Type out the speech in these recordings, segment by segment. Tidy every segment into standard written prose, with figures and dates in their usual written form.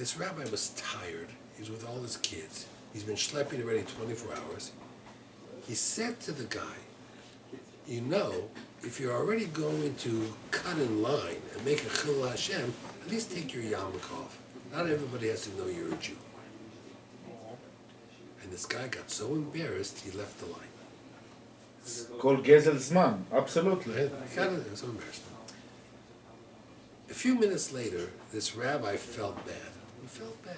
This rabbi was tired. He's with all his kids. He's been schlepping already 24 hours. He said to the guy, you know, if you're already going to cut in line and make a chillul Hashem, at least take your yarmulke off. Not everybody has to know you're a Jew. And this guy got so embarrassed, he left the line. Called Gezel Zman, absolutely. Right? It was so embarrassed. A few minutes later, this rabbi felt bad. He felt bad.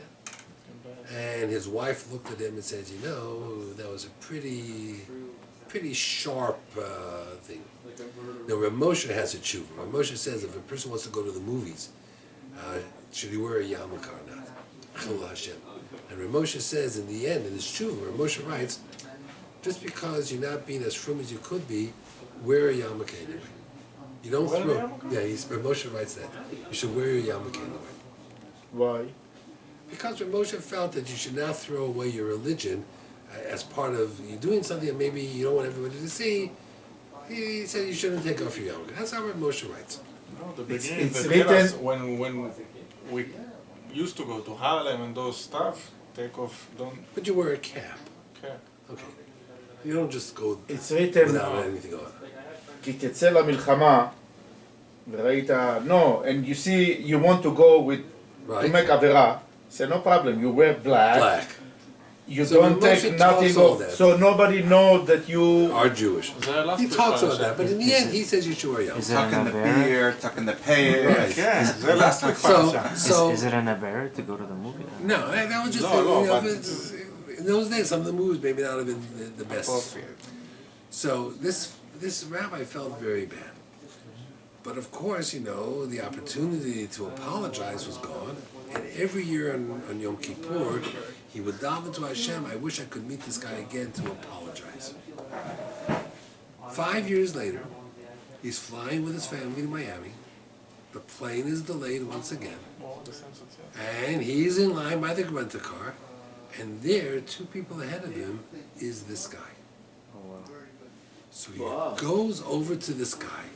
And his wife looked at him and said, you know, that was a pretty sharp thing. Now, Rav Moshe has a tshuva. Rav Moshe says if a person wants to go to the movies, should he wear a yarmulke or not? Chillul Hashem. And Rav Moshe says in the end, in his tshuva, Rav Moshe writes, just because you're not being as frum as you could be, wear a yarmulke anyway. You don't throw. Yeah, Rav Moshe writes that. You should wear your yarmulke anyway. Why? Because Rav Moshe felt that you should not throw away your religion as part of you doing something that maybe you don't want everybody to see. He said you shouldn't take off your yarmulke. That's how Rav Moshe writes. No, the beginning, it's the written when we used to go to Harlem and those stuff, take off, don't But you wear a cap. care. Okay. You don't just go It's written without anything on. כי תצא למלחמה וראית, no, and you see, you want to go with, to Right? make עבירה, say no problem, you wear black, Black. you So don't Moshe take talks nothing all off, that. so nobody know that you, Are Jewish. He talks about that, but in the end, he says you should wear yarmulke. Is it Tucking an the avera? beard, tucking the pants. Right. כן, זה last week פרשה. So Is it an avera to go to the movie? no, that was just No, but in those days. Some of the movies maybe not have been the best. appropriate. So this rabbi felt very bad. But of course, you know, the opportunity to apologize was gone. And every year on Yom Kippur, he would daven to Hashem, I wish I could meet this guy again to apologize. 5 years later, he's flying with his family to Miami. The plane is delayed once again. And he's in line by the rent-a-car. And there, 2 people ahead of him, is this guy. So he goes over to this guy.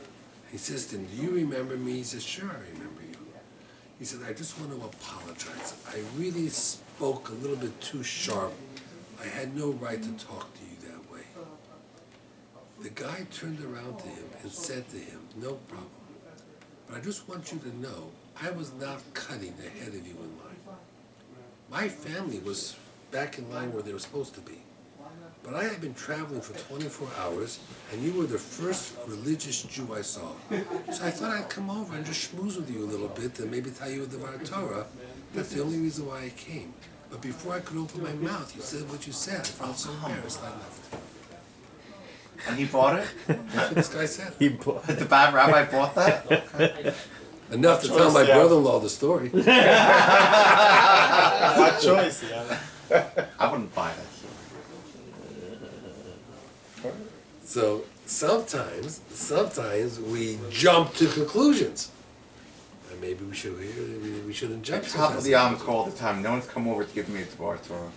He says to him, do you remember me? He says, sure, I remember you. He said, I just want to apologize. I really spoke a little bit too sharp. I had no right to talk to you that way. The guy turned around to him and said to him, no problem. But I just want you to know, I was not cutting ahead of you in line. My family was back in line where they were supposed to be. But I had been traveling for 24 hours, and you were the first religious Jew I saw. So I thought I'd come over and just schmooze with you a little bit and maybe tell you the Dvar Torah. That's the only reason why I came. But before I could open my mouth, you said what you said. I felt so embarrassed, I left. And he bought it? That's what this guy said. He bought The bad rabbi bought that? Okay. Enough to tell my brother-in-law the story. Bad choice, yeah. I wouldn't buy that. So sometimes we jump to conclusions. And maybe we shouldn't jump. I top of the yarmulke all the time. No one's come over to give me a Dvar Torah.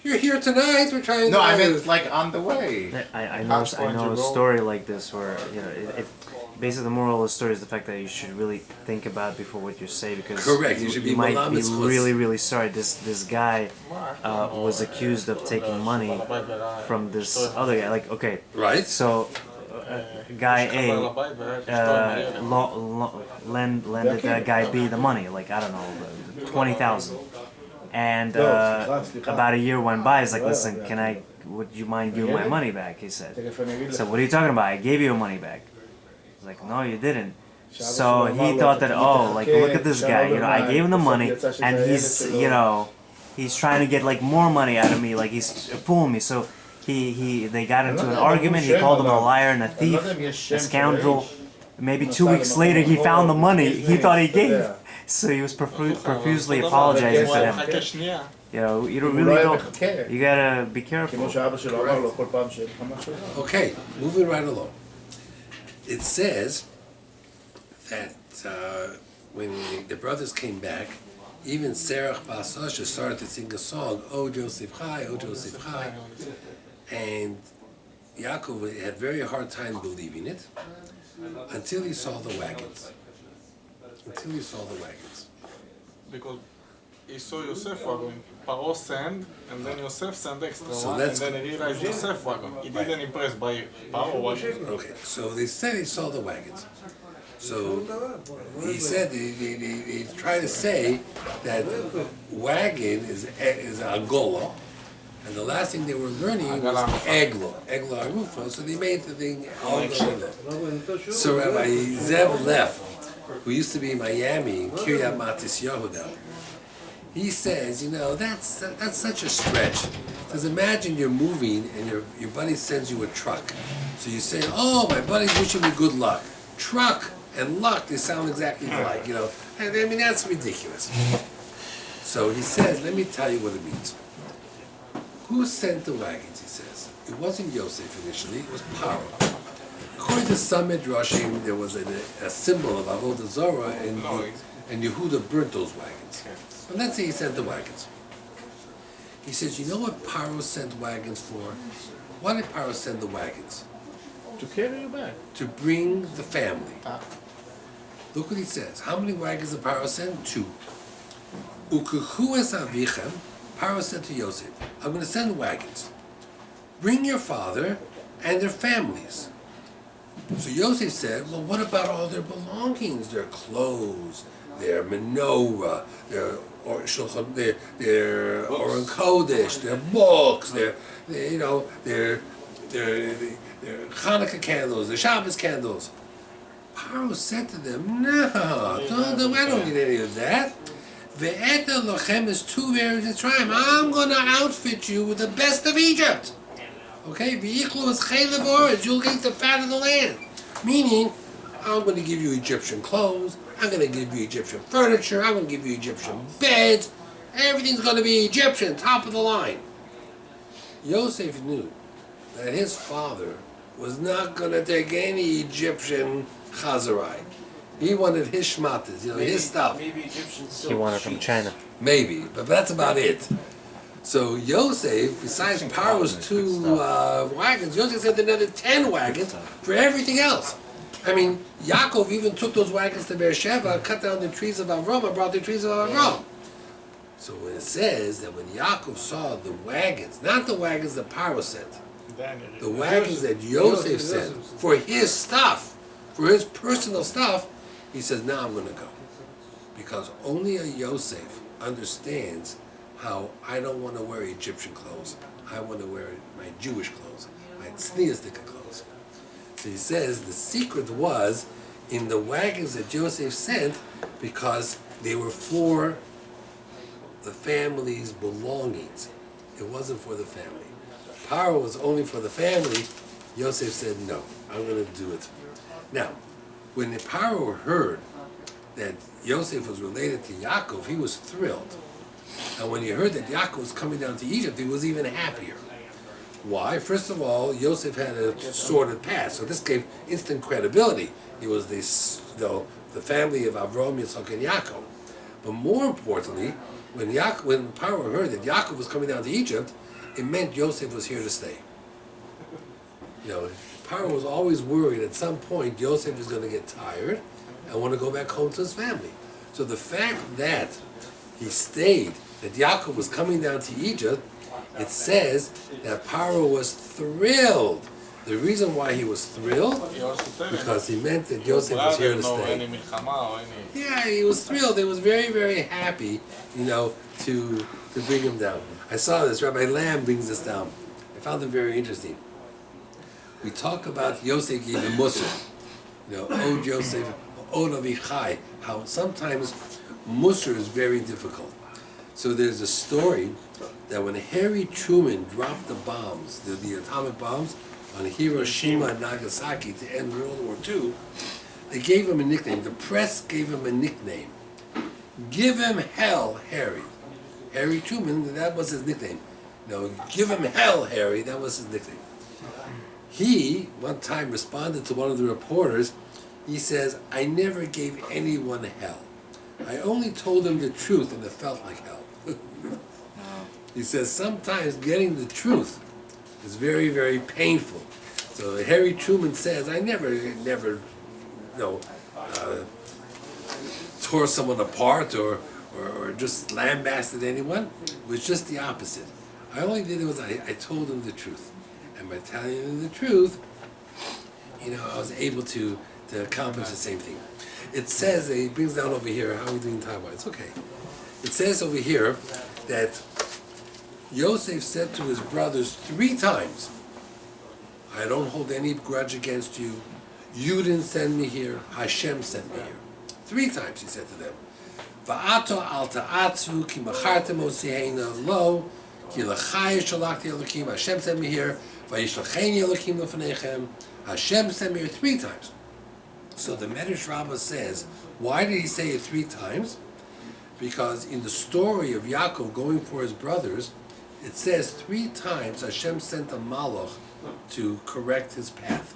You're here tonight. We're trying. No, to I meant like on the way. I know a story like this where, you know, basically the moral of the story is the fact that you should really think about before what you say, because Correct. You should be might be malamis. really sorry. This guy was accused of taking money from this other guy. Like, okay, Right. so guy A lended guy B the money, like, I don't know, 20,000. And about a year went by. He's like, listen, would you mind giving my money back? He said. So what are you talking about? I gave you your money back. He's like, no, you didn't. So he thought that, oh, like, look at this guy, you know, I gave him the money, and he's, you know, he's trying to get like more money out of me, like he's fooling me. So they got into an argument. He called him a liar and a thief, a scoundrel. Maybe 2 weeks later, he found the money he thought he gave. So he was profusely apologizing to him. You know, you really don't. You gotta be careful. Okay, moving right along. It says that when the brothers came back, even Serach Bas Asher started to sing a song, O Joseph Chai, O Joseph Chai, and Yaakov had a very hard time believing it until he saw the wagons. because he saw Yosef wagon. Paro sent, and then Yosef sent extra So one, that's- and then he realized Yosef wagon. He didn't impress by Paro wagon. Okay, so they said he saw the wagons. So he said he tried to say that wagon is agolo, and the last thing they were learning was eglo arufo. So they made the thing agolo. So Rabbi Zev Leff, who used to be in Miami in Kiryat Matis Yehuda, he says, that's such a stretch. Because imagine you're moving and your buddy sends you a truck. So you say, oh, my buddy's wishing me good luck. Truck and luck, they sound exactly alike, And I mean, that's ridiculous. So he says, let me tell you what it means. Who sent the wagons, he says? It wasn't Yosef initially, it was Paro. According to some Midrashim, there was a symbol of Avodah Zorah, and Yehuda burnt those wagons. But let's say he sent the wagons. He says, you know what Paro sent wagons for? Why did Paro send the wagons? To carry you back. To bring the family. Look what he says. How many wagons did Paro send? 2. Ukechu es avichem, Paro said to Yosef, I'm going to send wagons. Bring your father and their families. So Yosef said, well, what about all their belongings? Their clothes, their menorah, their Oren Kodesh, their books, their Hanukkah candles, their Shabbos candles. Paro said to them, no, I don't need any of that. Ve'eta lochem is 2 varies of time. I'm going to outfit you with the best of Egypt. Okay? V'yichlu is chaylev oretz. You'll get the fat of the land. Meaning, I'm going to give you Egyptian clothes. I'm going to give you Egyptian furniture. I'm going to give you Egyptian beds. Everything's going to be Egyptian, top of the line. Yosef knew that his father was not going to take any Egyptian chazarai. He wanted his shmatas, his stuff. Maybe Egyptian silk He wanted from sheets. China. Maybe, but that's about it. So Yosef, besides Paro's 2 wagons, Yosef sent another 10 wagons for everything else. I mean, Yaakov even took those wagons to Beersheba, cut down the trees of Avram, and brought the trees of Avram. So when it says that when Yaakov saw the wagons, not the wagons that Paro sent, the wagons that Yosef sent for his stuff, for his personal stuff, he says, now I'm going to go. Because only a Yosef understands how I don't want to wear Egyptian clothes. I want to wear my Jewish clothes, my tzniusdik clothes. So he says the secret was in the wagons that Joseph sent because they were for the family's belongings. It wasn't for the family. Paro was only for the family. Yosef said, no, I'm going to do it. Now, when Paro heard that Yosef was related to Yaakov, he was thrilled. And when he heard that Yaakov was coming down to Egypt, he was even happier. Why? First of all, Yosef had a sordid past, so this gave instant credibility. He was the family of Avram, Yitzchak, and Yaakov. But more importantly, when Paro heard that Yaakov was coming down to Egypt, it meant Yosef was here to stay. Paro was always worried at some point Yosef is going to get tired and want to go back home to his family. So the fact that he stayed, that Yaakov was coming down to Egypt, it says that Paro was thrilled. The reason why he was thrilled, because he meant that Yosef was here to stay. Yeah, he was thrilled. He was very, very happy, to bring him down. I saw this. Rabbi Lamb brings this down. I found it very interesting. We talk about Yosef giving Musar. Od Yosef, Od Avichai. How sometimes Musar is very difficult. So there's a story that when Harry Truman dropped the bombs, the atomic bombs, on Hiroshima and Nagasaki to end World War II, they gave him a nickname. The press gave him a nickname. Give him hell, Harry. Harry Truman, that was his nickname. Give him hell, Harry, that was his nickname. He, one time, responded to one of the reporters. He says, I never gave anyone hell. I only told them the truth and it felt like hell. He says, sometimes getting the truth is very, very painful. So Harry Truman says, I never tore someone apart or or just lambasted anyone. It was just the opposite. I only did it was I told him the truth. And by telling him the truth, I was able to accomplish the same thing. It says, he brings down over here, how are we doing time-wise? It's okay. It says over here that Yosef said to his brothers 3 times, I don't hold any grudge against you. You didn't send me here. Hashem sent me here. 3 times he said to them. Va'ato al ta'atzu ki machartem osiheina lo ki l'chai shalachti Elokim. Hashem sent me here. Va'yishlacheni Elokim lefanechem. Hashem sent me here 3 times. So the Medrash Rabbah says, why did he say it 3 times? Because in the story of Yaakov going for his brothers, it says 3 times Hashem sent a malach to correct his path.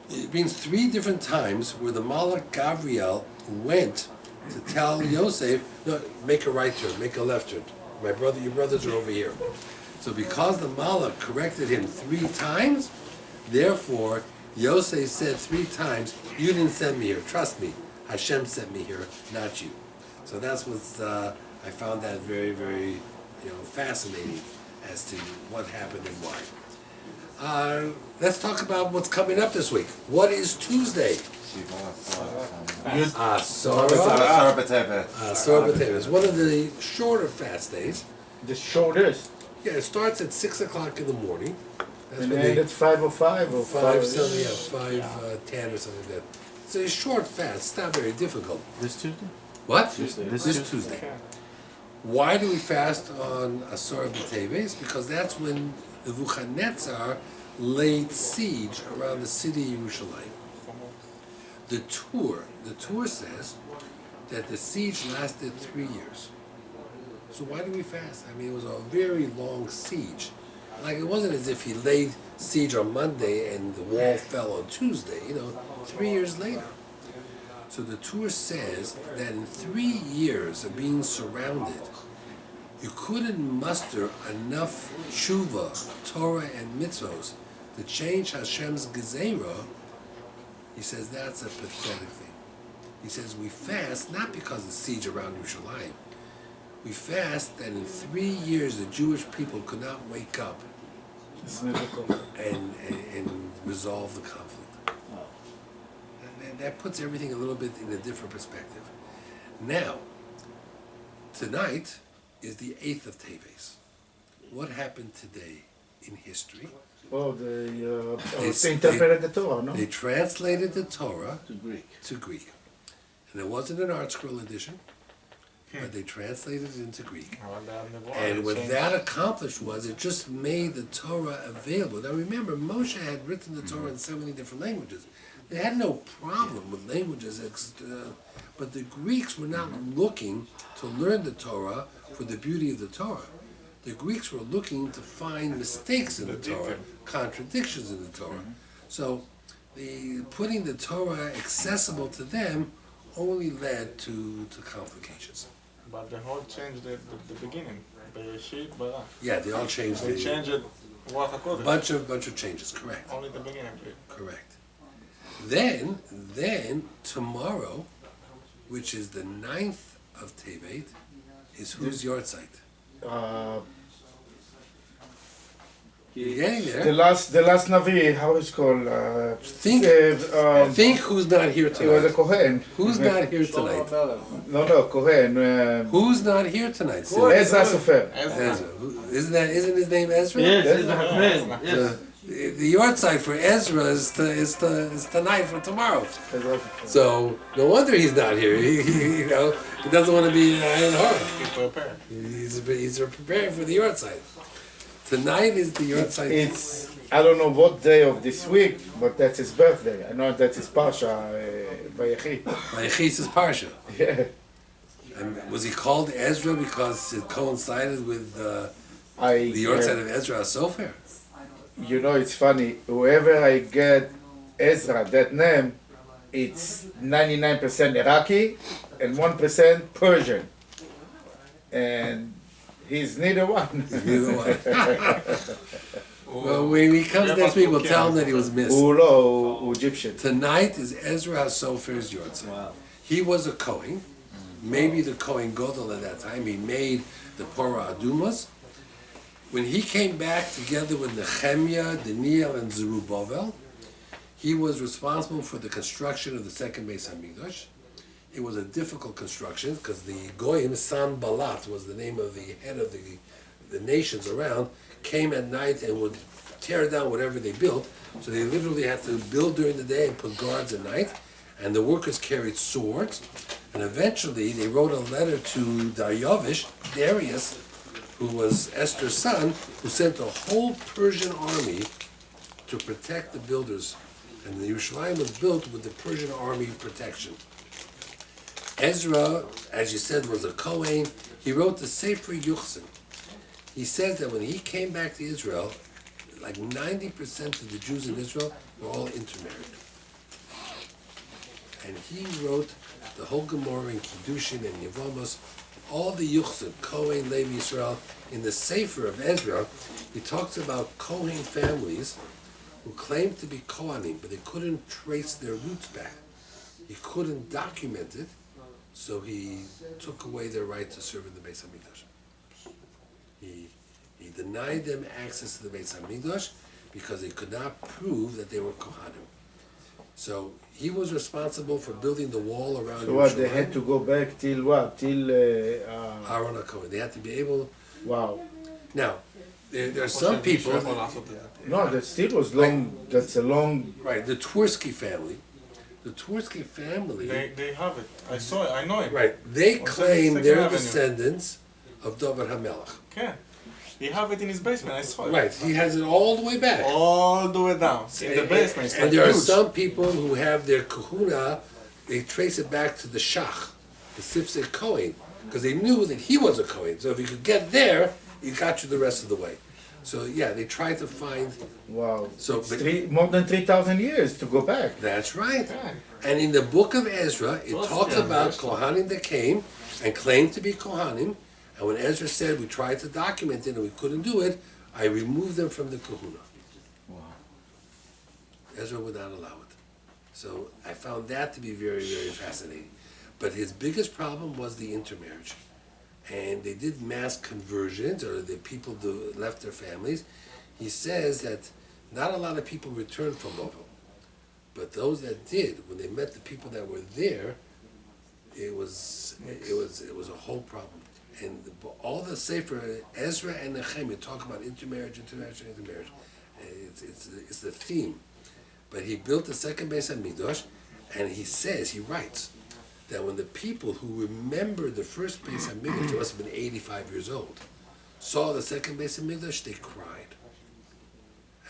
It means 3 different times where the malach Gabriel went to tell Yosef, no, make a right turn, make a left turn. Your brothers are over here. So because the malach corrected him 3 times, therefore Yosef said 3 times, you didn't send me here, trust me, Hashem sent me here, not you. So that's what's, I found that very, very, fascinating as to what happened and why. Let's talk about what's coming up this week. What is Tuesday? Asar B'Tevet. It's one of the shorter fast days. The shortest. Yeah, it starts at 6 o'clock in the morning. That's And when then it's 5:05 or 5 something, 5:10 or something like that. It's a short fast. It's not very difficult. This Tuesday? What? This Tuesday. Why do we fast on Asar B'Teves? Because that's when Nebuchadnezzar laid siege around the city of Yerushalayim. The Torah says that the siege lasted 3 years. So why do we fast? I mean, it was a very long siege. Like, it wasn't as if he laid siege on Monday and the wall fell on Tuesday, 3 years later. So the Torah says that in 3 years of being surrounded, you couldn't muster enough tshuva, Torah, and mitzvos to change Hashem's gezerah. He says that's a pathetic thing. He says we fast not because of the siege around Yerushalayim. We fast that in 3 years the Jewish people could not wake up and resolve the conflict. And that puts everything a little bit in a different perspective. Now, tonight is the 8th of Teves. What happened today in history? Oh, they interpreted the Torah, no? They translated the Torah to Greek. And it wasn't an Art Scroll edition, but they translated it into Greek. And what that accomplished was it just made the Torah available. Now remember, Moshe had written the Torah in so many different languages. They had no problem with languages, but the Greeks were not looking to learn the Torah for the beauty of the Torah. The Greeks were looking to find mistakes in the Torah, contradictions in the Torah. So putting the Torah accessible to them only led to complications. But the whole changed the beginning. Bereshit, Bara. Yeah, they all changed. They changed it. Bunch of changes, correct. Only the beginning. Correct. Then tomorrow, which is the 9th of Tevet, is whose yahrzeit? You're getting there. The last Navi, how is it called? Think who's not here He was a tonight. Kohen. Who's not here tonight? No, Kohen. Who's not here tonight? Ezra Sofer. Ezra. Isn't his name Ezra? Yes. The yahrzeit for Ezra is tonight for tomorrow. So no wonder he's not here. He doesn't want to be in horror. He's preparing for the yahrzeit. Tonight is the yahrzeit. It's, I don't know what day of this week, but that's his birthday. I know that's his Parsha, Vayechi. Vayechi's is Parsha. Yeah. And was he called Ezra because it coincided with the yahrzeit of Ezra Sofer? It's funny. Whoever I get Ezra, that name, it's 99% Iraqi and 1% Persian. And he's neither one. Well, when he comes next week, we'll tell him that he was missed. Ulo, Egyptian. Tonight is Ezra HaSofer's yahrzeit. Wow. He was a Kohen, maybe the Kohen Gadol at that time. He made the Porah Adumas. When he came back together with Nehemiah, Daniel, and Zerubbabel, he was responsible for the construction of the second Beis Hamikdash. It was a difficult construction because the Goyim, Sanballat was the name of the head of the nations around, came at night and would tear down whatever they built. So they literally had to build during the day and put guards at night. And the workers carried swords. And eventually they wrote a letter to Darius, who was Esther's son, who sent a whole Persian army to protect the builders. And the Yerushalayim was built with the Persian army protection. Ezra, as you said, was a Kohen. He wrote the Sefer Yuchsin. He says that when he came back to Israel, like 90% of the Jews in Israel were all intermarried. And he wrote the whole Gemara in Kiddushin and Yevamos, all the Yuchsin, Kohen, Levi, Israel. In the Sefer of Ezra, he talks about Kohen families who claimed to be Kohanim, but they couldn't trace their roots back. He couldn't document it, so he took away their right to serve in the Beis Hamikdash. He denied them access to the Beis Hamikdash because they could not prove that they were Kohanim. So he was responsible for building the wall around Yerushalayim. So what, they had to go back till what? Till Aaron HaKohen. They had to be able... Wow. Now, there are some people... No, that still was long, that's a long... Right, the Twersky family. The Twersky family... They have it. I saw it. I know it. Right, they On claim 72nd they're Avenue. descendants of David HaMelech. Okay. He have it in his basement. I saw it. Right, he has it all the way back. All the way down in the basement. It's And like there are huge. some people who have their kahuna, they trace it back to the Shach, the Sifsei Kohen, because they knew that he was a Kohen. So if you could get there, he got you the rest of the way. So yeah, they tried to find... Wow. So, It's but- more than 3,000 years to go back. That's right. And in the book of Ezra, it talks about Kohanim that came and claimed to be Kohanim. And when Ezra said we tried to document it and we couldn't do it, I removed them from the kahuna. Wow. Ezra would not allow it. So I found that to be very, very fascinating. But his biggest problem was the intermarriage. And they did mass conversions, or the people left their families. He says that not a lot of people returned from Bavel. But those that did, when they met the people that were there, it was a whole problem. And all the Sefer, Ezra and Nehemiah talk about intermarriage. It's the theme. But he built the second Beis Hamikdash, and he writes, that when the people who remembered the first Beis Hamikdash, they must have been 85 years old, saw the second Beis Hamikdash, they cried.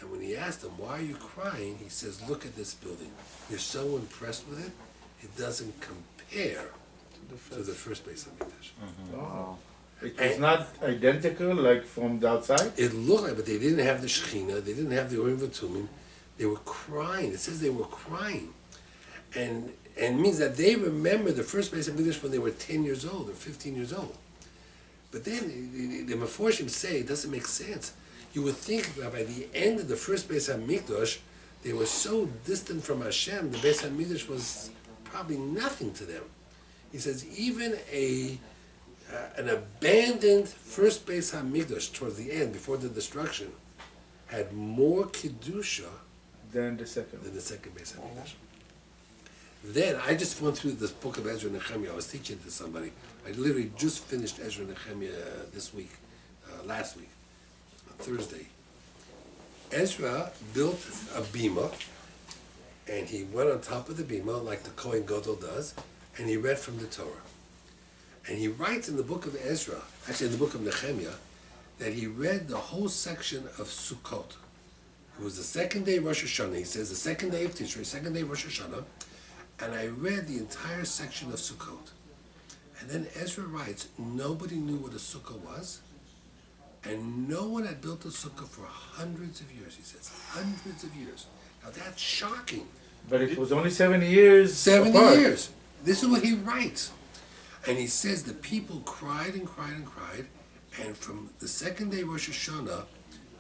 And when he asked them, why are you crying? He says, look at this building. You're so impressed with it, it doesn't compare to the first Beis Hamikdash. Oh. It was not identical, like from the outside? It looked like, but they didn't have the Shekhinah, they didn't have the Urim V'Tumim. They were crying. It says they were crying. And it means that they remember the first Beis Hamikdash when they were 10 years old or 15 years old. But then the Meforshim say it doesn't make sense. You would think that by the end of the first Beis Hamikdash, they were so distant from Hashem, the Beis Hamikdash was probably nothing to them. He says even an abandoned first Beis Hamikdash towards the end, before the destruction, had more Kedusha Then the second. than the second Beis Hamikdash. Then I just went through this book of Ezra and Nehemiah. I was teaching to somebody. I literally just finished Ezra and Nehemiah this week, last week, on Thursday. Ezra built a bima, and he went on top of the bima like the Kohen Gadol does, and he read from the Torah. And he writes in the book of Ezra, actually in the book of Nehemiah, that he read the whole section of Sukkot. It was the second day of Rosh Hashanah. He says the second day of Tishrei, second day of Rosh Hashanah, and I read the entire section of Sukkot. And then Ezra writes, nobody knew what a sukkah was, and no one had built a sukkah for hundreds of years, he says, hundreds of years. Now that's shocking. But it was only 70 years 70 apart. years. This is what he writes. And he says the people cried and cried and cried, and from the second day Rosh Hashanah,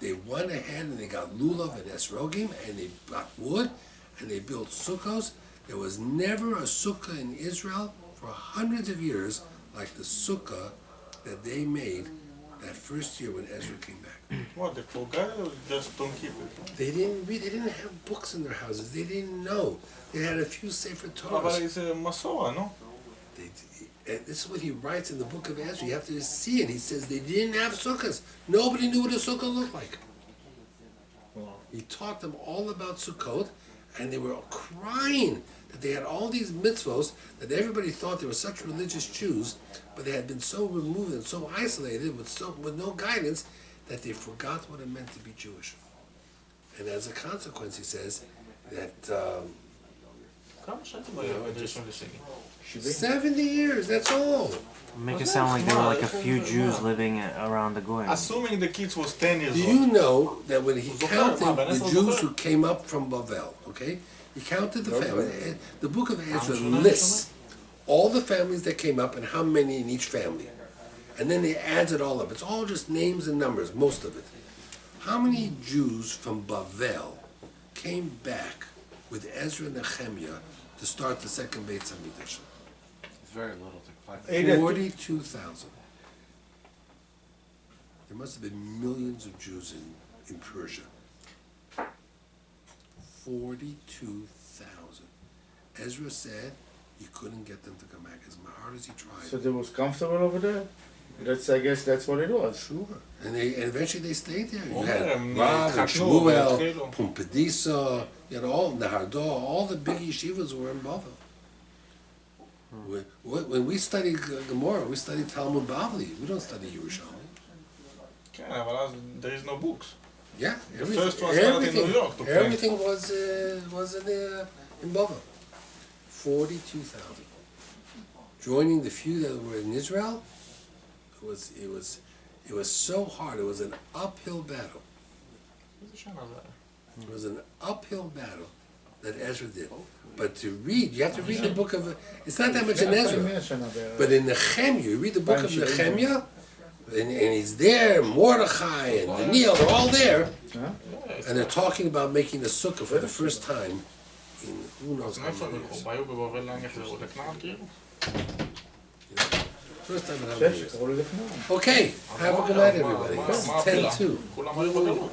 they went ahead and they got lulav and esrogim, and they got wood, and they built sukkahs. There was never a sukkah in Israel for hundreds of years like the sukkah that they made that first year when Ezra came back. What, they forgot it or just don't keep it? They didn't read, they didn't have books in their houses, they didn't know. They had a few Sefer But Torahs. it's a Masorah, no? And this is what he writes in the book of Ezra. You have to see it. He says they didn't have sukkahs. Nobody knew what a sukkah looked like. He taught them all about Sukkot, and they were crying that they had all these mitzvos that everybody thought they were such religious Jews, but they had been so removed and so isolated with no guidance that they forgot what it meant to be Jewish. And as a consequence, he says that כמה שנים היה בראשון לשני? 70 years, that's all. Make it sound like there were like a few Jews living around the Goyim. Assuming the kids was 10 years Do old. you know that when he counted the Jews who came up from Bavel, okay? He counted the families. The book of Ezra lists all the families that came up and how many in each family. And then he adds it all up. It's all just names and numbers, most of it. How many Jews from Bavel came back with Ezra and Nehemiah to start the second Beit HaMikdash? It's very little to find. 42,000. There must have been millions of Jews in Persia. 42,000. Ezra said he couldn't get them to come back as hard as he tried. So they was comfortable over there? I guess that's what it was. Sure. And eventually they stayed there. You Oh, had yeah, Rav and Chachnu, Shmuel, Chilo. Pumbedisa, you know, all Nahardor, all the big yeshivas were in Bavel. When we study Gemara, we study Talmud Bavli. We don't study Yerushalmi. כן, אבל אז there is no books. Yeah, The first one started in New York to print. everything was in Bavel. 42,000. Joining the few that were in Israel, it was so hard. It was an uphill battle. איזה שנה זה היה? It was an uphill battle that Ezra did. But to read, you have to read the book of. It's not that much in Ezra, but in Nehemiah, you read the book of Nehemiah, and he's there. Mordechai and Daniel, they're all there, and they're talking about making a sukkah for the first time in who knows how מאיפה many הם years. היו בבבל לאן יחזרו? לכנען כאילו? First time in how many years. שקראו לזה כנען. Okay, have a good night, everybody. מה It's הפילה? 10-2. כולם היו בגלות.